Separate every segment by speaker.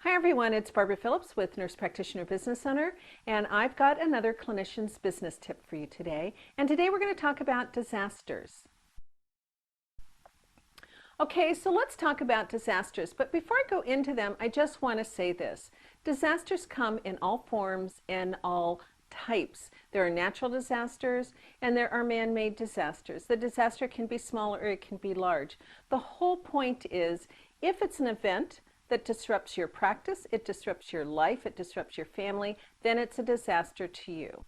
Speaker 1: Hi everyone, it's Barbara Phillips with Nurse Practitioner Business Owner, and I've got another Clinicians business tip for you today. And today we're going to talk about disasters. Okay, so let's talk about disasters, but before I go into them, I just want to say this. Disasters come in all forms and all types. There are natural disasters and there are man-made disasters. The disaster can be small or it can be large. The whole point is, if it's an event that disrupts your practice, it disrupts your life, it disrupts your family, then it's a disaster to you.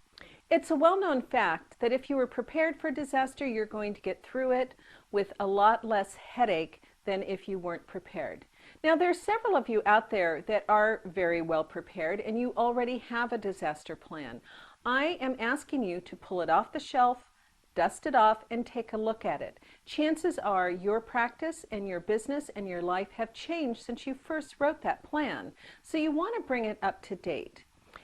Speaker 1: It's a well-known fact that if you were prepared for a disaster, you're going to get through it with a lot less headache than if you weren't prepared. Now, there are several of you out there that are very well prepared and you already have a disaster plan. I am asking you to pull it off the shelf, dust it off, and take a look at it. Chances are your practice and your business and your life have changed since you first wrote that plan. So you want to bring it up to date.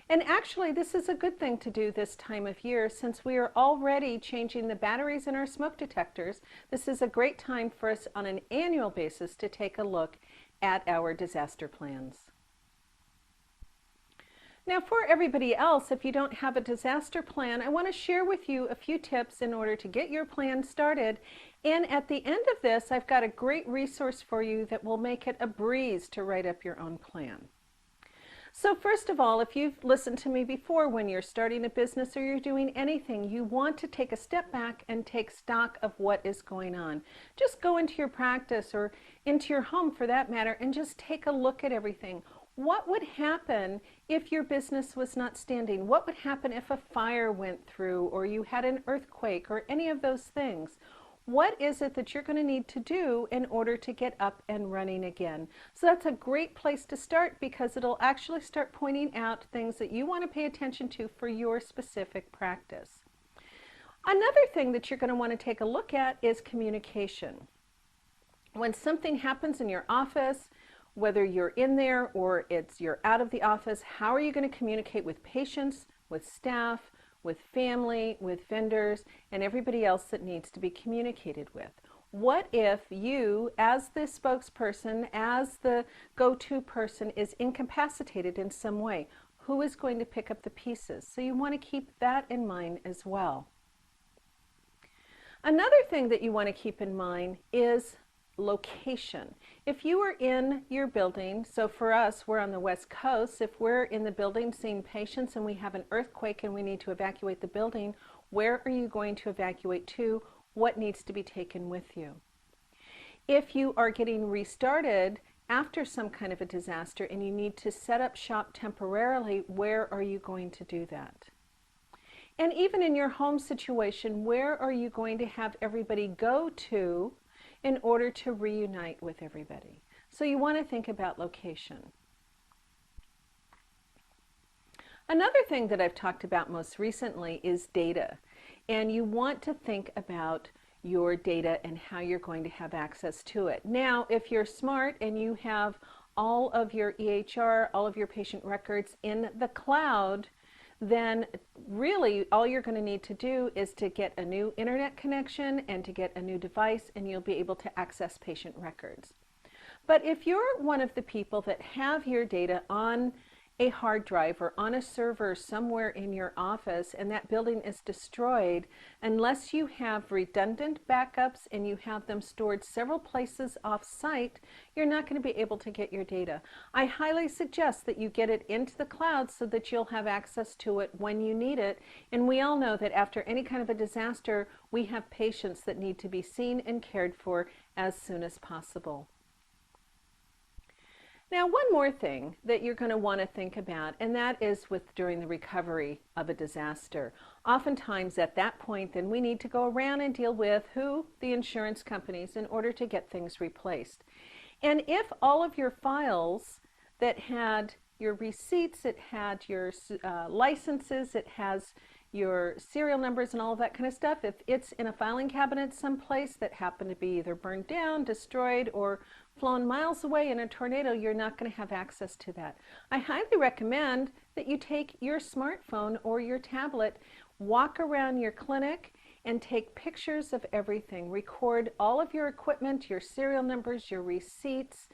Speaker 1: And actually, this is a good thing to do this time of year since we are already changing the batteries in our smoke detectors. This is a great time for us on an annual basis to take a look at our disaster plans. Now, for everybody else, if you don't have a disaster plan, I want to share with you a few tips in order to get your plan started. And at the end of this, I've got a great resource for you that will make it a breeze to write up your own plan. So first of all, if you've listened to me before, when you're starting a business or you're doing anything, you want to take a step back and take stock of what is going on. Just go into your practice or into your home for that matter and just take a look at everything. What would happen if your business was not standing? What would happen if a fire went through or you had an earthquake or any of those things? What is it that you're going to need to do in order to get up and running again? So that's a great place to start because it'll actually start pointing out things that you want to pay attention to for your specific practice. Another thing that you're going to want to take a look at is communication. When something happens in your office, whether you're in there or you're out of the office, how are you going to communicate with patients, with staff, with family, with vendors, and everybody else that needs to be communicated with? What if you, as the spokesperson, as the go-to person, is incapacitated in some way? Who is going to pick up the pieces? So you want to keep that in mind as well. Another thing that you want to keep in mind is location. If you are in your building, so for us, we're on the West Coast, if we're in the building seeing patients and we have an earthquake and we need to evacuate the building, where are you going to evacuate to? What needs to be taken with you? If you are getting restarted after some kind of a disaster and you need to set up shop temporarily, where are you going to do that? And even in your home situation, where are you going to have everybody go to in order to reunite with everybody? So you want to think about location. Another thing that I've talked about most recently is data. And you want to think about your data and how you're going to have access to it. Now, if you're smart and you have all of your EHR, all of your patient records in the cloud, then really all you're going to need to do is to get a new internet connection and to get a new device, and you'll be able to access patient records. But if you're one of the people that have your data on a hard drive or on a server somewhere in your office and that building is destroyed, unless you have redundant backups and you have them stored several places off-site, you're not going to be able to get your data. I highly suggest that you get it into the cloud so that you'll have access to it when you need it. And we all know that after any kind of a disaster, we have patients that need to be seen and cared for as soon as possible. Now, one more thing that you're going to want to think about, and that is during the recovery of a disaster. Oftentimes at that point, then we need to go around and deal with the insurance companies in order to get things replaced. And if all of your files that had your receipts, it had your licenses, it has your serial numbers and all of that kind of stuff, if it's in a filing cabinet someplace that happened to be either burned down, destroyed, or flown miles away in a tornado, you're not going to have access to that. I highly recommend that you take your smartphone or your tablet, walk around your clinic, and take pictures of everything. Record all of your equipment, your serial numbers, your receipts,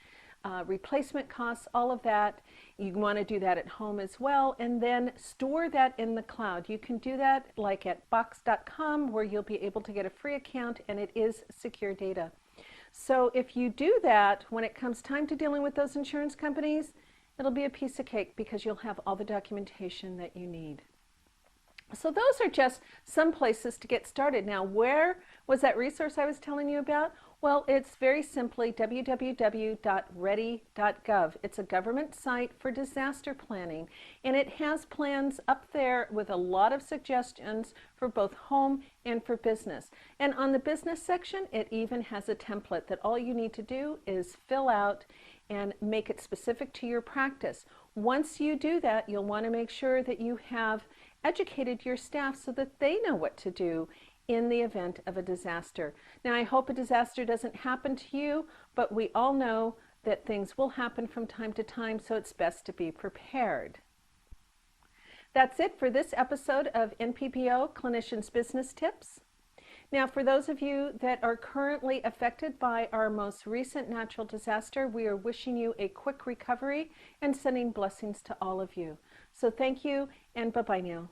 Speaker 1: replacement costs, all of that. You want to do that at home as well, and then store that in the cloud. You can do that like at box.com, where you'll be able to get a free account, and it is secure data. So if you do that, when it comes time to dealing with those insurance companies, it'll be a piece of cake because you'll have all the documentation that you need. So those are just some places to get started. Now, where was that resource I was telling you about? Well, it's very simply www.ready.gov. It's a government site for disaster planning, and it has plans up there with a lot of suggestions for both home and for business. And on the business section, it even has a template that all you need to do is fill out and make it specific to your practice. Once you do that, you'll want to make sure that you have educated your staff so that they know what to do in the event of a disaster. Now, I hope a disaster doesn't happen to you, but we all know that things will happen from time to time, so it's best to be prepared. That's it for this episode of NPPO Clinicians Business Tips. Now, for those of you that are currently affected by our most recent natural disaster, we are wishing you a quick recovery and sending blessings to all of you. So thank you, and bye-bye now.